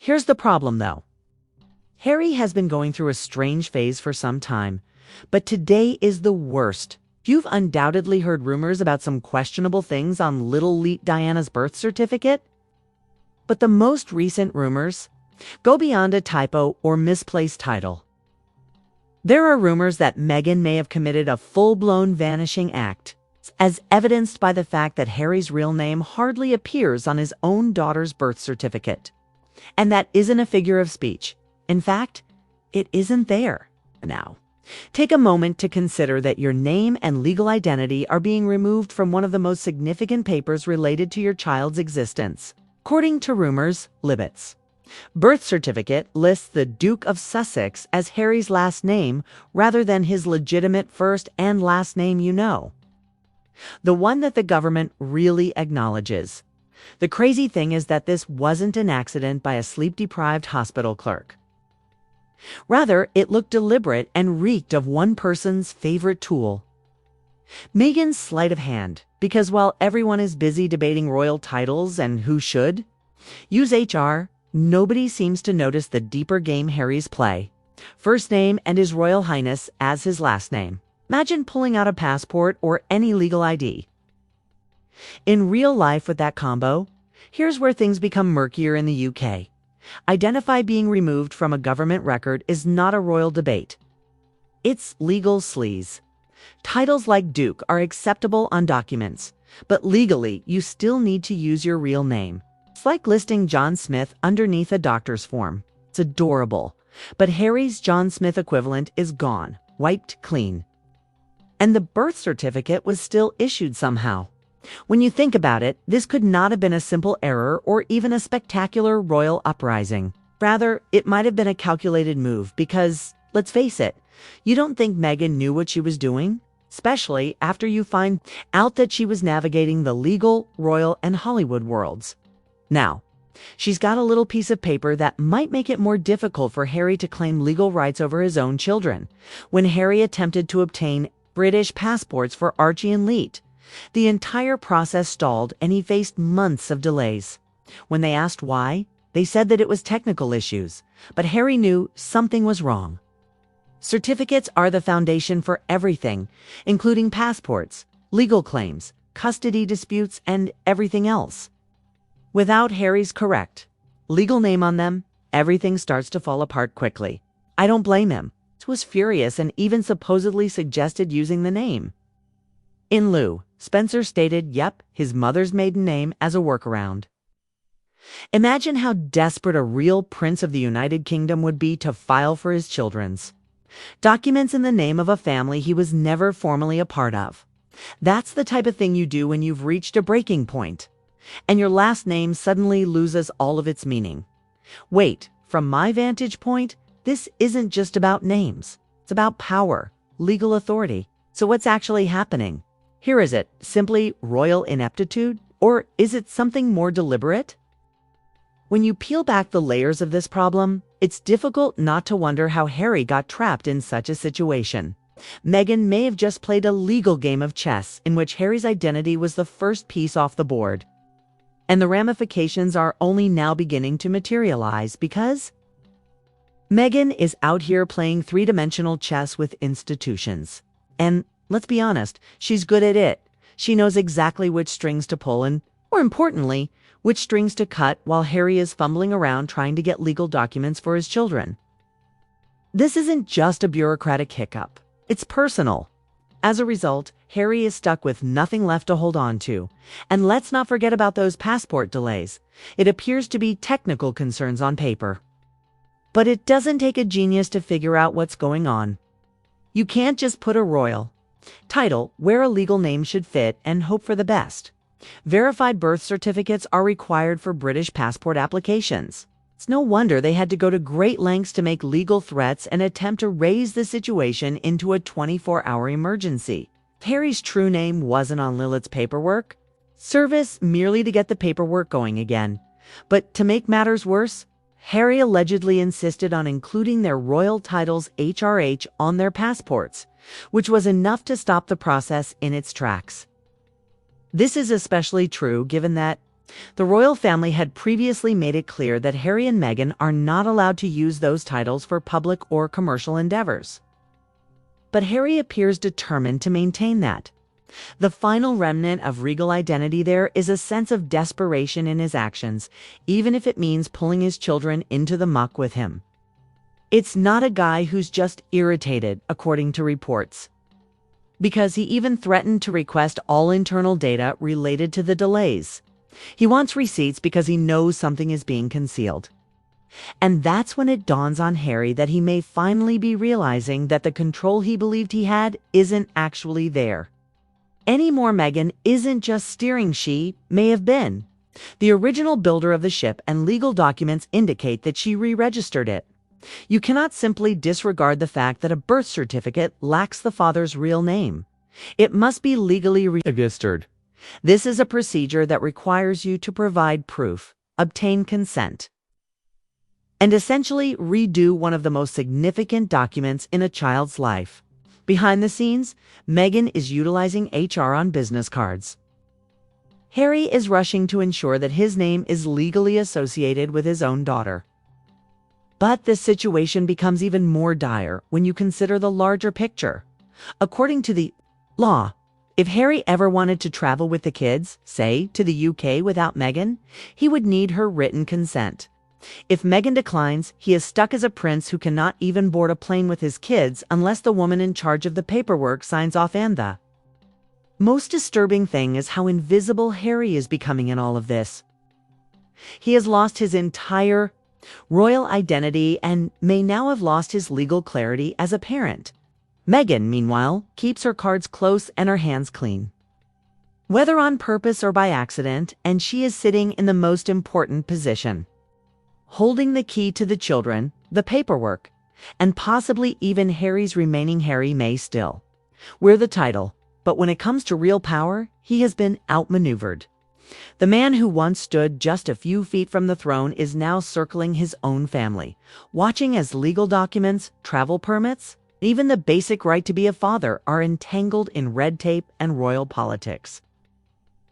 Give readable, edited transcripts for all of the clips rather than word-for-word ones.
Here's the problem, though. Harry has been going through a strange phase for some time, but today is the worst. You've undoubtedly heard rumors about some questionable things on little Leet Diana's birth certificate. But the most recent rumors go beyond a typo or misplaced title. There are rumors that Meghan may have committed a full-blown vanishing act, as evidenced by the fact that Harry's real name hardly appears on his own daughter's birth certificate. And that isn't a figure of speech. In fact, it isn't there. Now, take a moment to consider that your name and legal identity are being removed from one of the most significant papers related to your child's existence. According to rumors, Libet's birth certificate lists the Duke of Sussex as Harry's last name rather than his legitimate first and last name, the one that the government really acknowledges. The crazy thing is that this wasn't an accident by a sleep-deprived hospital clerk. Rather, it looked deliberate and reeked of one person's favorite tool. Meghan's sleight of hand, because while everyone is busy debating royal titles and who should use HR, nobody seems to notice the deeper game Harry's play. First name and his Royal Highness as his last name. Imagine pulling out a passport or any legal ID. In real life with that combo, here's where things become murkier in the UK. Identify being removed from a government record is not a royal debate. It's legal sleaze. Titles like Duke are acceptable on documents, but legally you still need to use your real name. It's like listing John Smith underneath a doctor's form. It's adorable, but Harry's John Smith equivalent is gone, wiped clean. And the birth certificate was still issued somehow. When you think about it, this could not have been a simple error or even a spectacular royal uprising. Rather, it might have been a calculated move because, let's face it, you don't think Meghan knew what she was doing? Especially after you find out that she was navigating the legal, royal, and Hollywood worlds. Now, she's got a little piece of paper that might make it more difficult for Harry to claim legal rights over his own children. When Harry attempted to obtain British passports for Archie and Leet, the entire process stalled and he faced months of delays. When they asked why, they said that it was technical issues, but Harry knew something was wrong. Certificates are the foundation for everything, including passports, legal claims, custody disputes, and everything else. Without Harry's correct legal name on them, everything starts to fall apart quickly. I don't blame him. He was furious and even supposedly suggested using the name. In lieu, Spencer stated, yep, his mother's maiden name as a workaround. Imagine how desperate a real prince of the United Kingdom would be to file for his children's documents in the name of a family he was never formally a part of. That's the type of thing you do when you've reached a breaking point, and your last name suddenly loses all of its meaning. Wait, from my vantage point, this isn't just about names. It's about power, legal authority. So what's actually happening? Here, is it simply royal ineptitude, or is it something more deliberate? When you peel back the layers of this problem, it's difficult not to wonder how Harry got trapped in such a situation. Meghan may have just played a legal game of chess in which Harry's identity was the first piece off the board. And the ramifications are only now beginning to materialize because Meghan is out here playing three-dimensional chess with institutions. And let's be honest, she's good at it. She knows exactly which strings to pull and, more importantly, which strings to cut while Harry is fumbling around trying to get legal documents for his children. This isn't just a bureaucratic hiccup. It's personal. As a result, Harry is stuck with nothing left to hold on to. And let's not forget about those passport delays. It appears to be technical concerns on paper. But it doesn't take a genius to figure out what's going on. You can't just put a royal title where a legal name should fit and hope for the best. Verified birth certificates are required for British passport applications. It's no wonder they had to go to great lengths to make legal threats and attempt to raise the situation into a 24-hour emergency. Harry's true name wasn't on Lilith's paperwork. Service merely to get the paperwork going again. But to make matters worse, Harry allegedly insisted on including their royal titles HRH on their passports, which was enough to stop the process in its tracks. This is especially true given that The royal family had previously made it clear that Harry and Meghan are not allowed to use those titles for public or commercial endeavors. But Harry appears determined to maintain that. The final remnant of regal identity there is a sense of desperation in his actions, even if it means pulling his children into the muck with him. It's not a guy who's just irritated, according to reports, because he even threatened to request all internal data related to the delays. He wants receipts because he knows something is being concealed. And that's when it dawns on Harry that he may finally be realizing that the control he believed he had isn't actually there. Any more Meghan isn't just steering she may have been. The original builder of the ship and legal documents indicate that she re-registered it. You cannot simply disregard the fact that a birth certificate lacks the father's real name. It must be legally registered. This is a procedure that requires you to provide proof, obtain consent, and essentially redo one of the most significant documents in a child's life. Behind the scenes, Meghan is utilizing HR on business cards. Harry is rushing to ensure that his name is legally associated with his own daughter. But this situation becomes even more dire when you consider the larger picture. According to the law, if Harry ever wanted to travel with the kids, say, to the UK without Meghan, he would need her written consent. If Meghan declines, he is stuck as a prince who cannot even board a plane with his kids unless the woman in charge of the paperwork signs off. And the most disturbing thing is how invisible Harry is becoming in all of this. He has lost his entire royal identity and may now have lost his legal clarity as a parent. Meghan, meanwhile, keeps her cards close and her hands clean, whether on purpose or by accident, and she is sitting in the most important position, holding the key to the children, the paperwork, and possibly even Harry's remaining Harry may still wear the title. But when it comes to real power, he has been outmaneuvered. The man who once stood just a few feet from the throne is now circling his own family, watching as legal documents, travel permits, even the basic right to be a father are entangled in red tape and royal politics.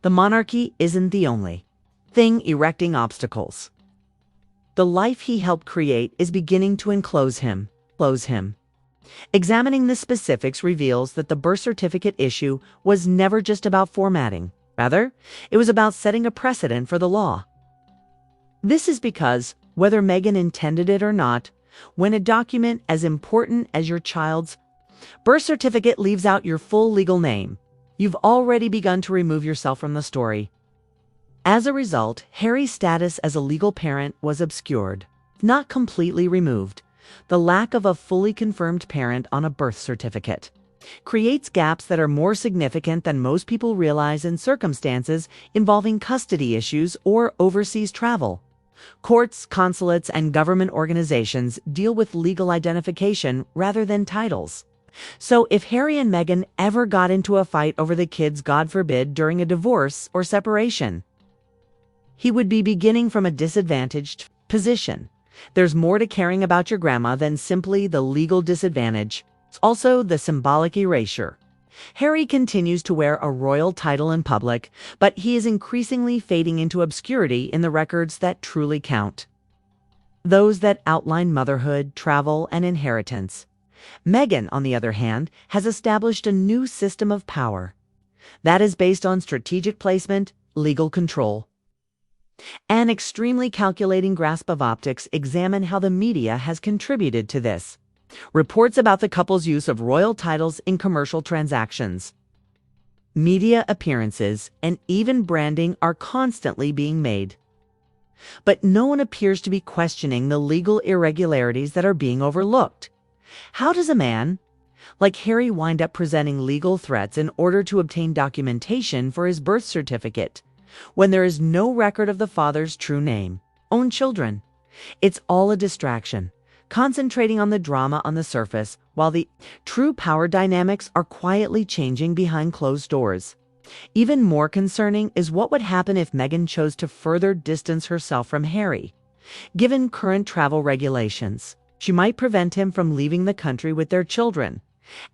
The monarchy isn't the only thing erecting obstacles. The life he helped create is beginning to enclose him. Examining the specifics reveals that the birth certificate issue was never just about formatting. Rather, it was about setting a precedent for the law. This is because, whether Meghan intended it or not, when a document as important as your child's birth certificate leaves out your full legal name, you've already begun to remove yourself from the story. As a result, Harry's status as a legal parent was obscured, not completely removed. The lack of a fully confirmed parent on a birth certificate creates gaps that are more significant than most people realize in circumstances involving custody issues or overseas travel. Courts, consulates, and government organizations deal with legal identification rather than titles. So if Harry and Meghan ever got into a fight over the kids, God forbid, during a divorce or separation, he would be beginning from a disadvantaged position. There's more to caring about your grandma than simply the legal disadvantage. It's also the symbolic erasure. Harry continues to wear a royal title in public, but he is increasingly fading into obscurity in the records that truly count, those that outline motherhood, travel, and inheritance. Meghan, on the other hand, has established a new system of power that is based on strategic placement, legal control. An extremely calculating grasp of optics examine how the media has contributed to this. Reports about the couple's use of royal titles in commercial transactions, media appearances, and even branding are constantly being made. But no one appears to be questioning the legal irregularities that are being overlooked. How does a man like Harry wind up presenting legal threats in order to obtain documentation for his birth certificate when there is no record of the father's true name, own children? It's all a distraction, concentrating on the drama on the surface, while the true power dynamics are quietly changing behind closed doors. Even more concerning is what would happen if Meghan chose to further distance herself from Harry. Given current travel regulations, she might prevent him from leaving the country with their children.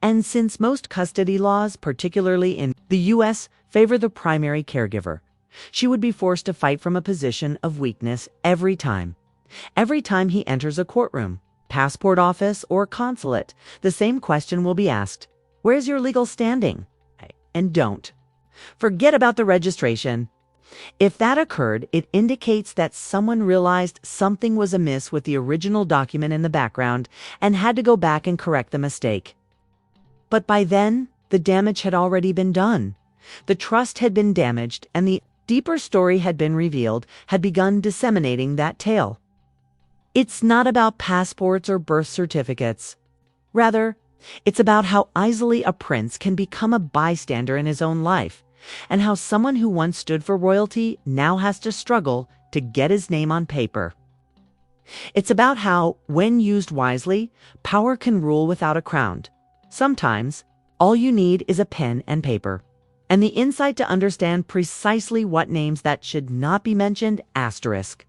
And since most custody laws, particularly in the U.S., favor the primary caregiver, She would be forced to fight from a position of weakness every time. Every time he enters a courtroom, passport office, or consulate, the same question will be asked: where's your legal standing? And don't forget about the registration. If that occurred, it indicates that someone realized something was amiss with the original document in the background and had to go back and correct the mistake. But by then, the damage had already been done. The trust had been damaged, and the deeper story had been revealed, had begun disseminating that tale. It's not about passports or birth certificates. Rather, it's about how easily a prince can become a bystander in his own life, and how someone who once stood for royalty now has to struggle to get his name on paper. It's about how, when used wisely, power can rule without a crown. Sometimes, all you need is a pen and paper, and the insight to understand precisely what names that should not be mentioned, asterisk.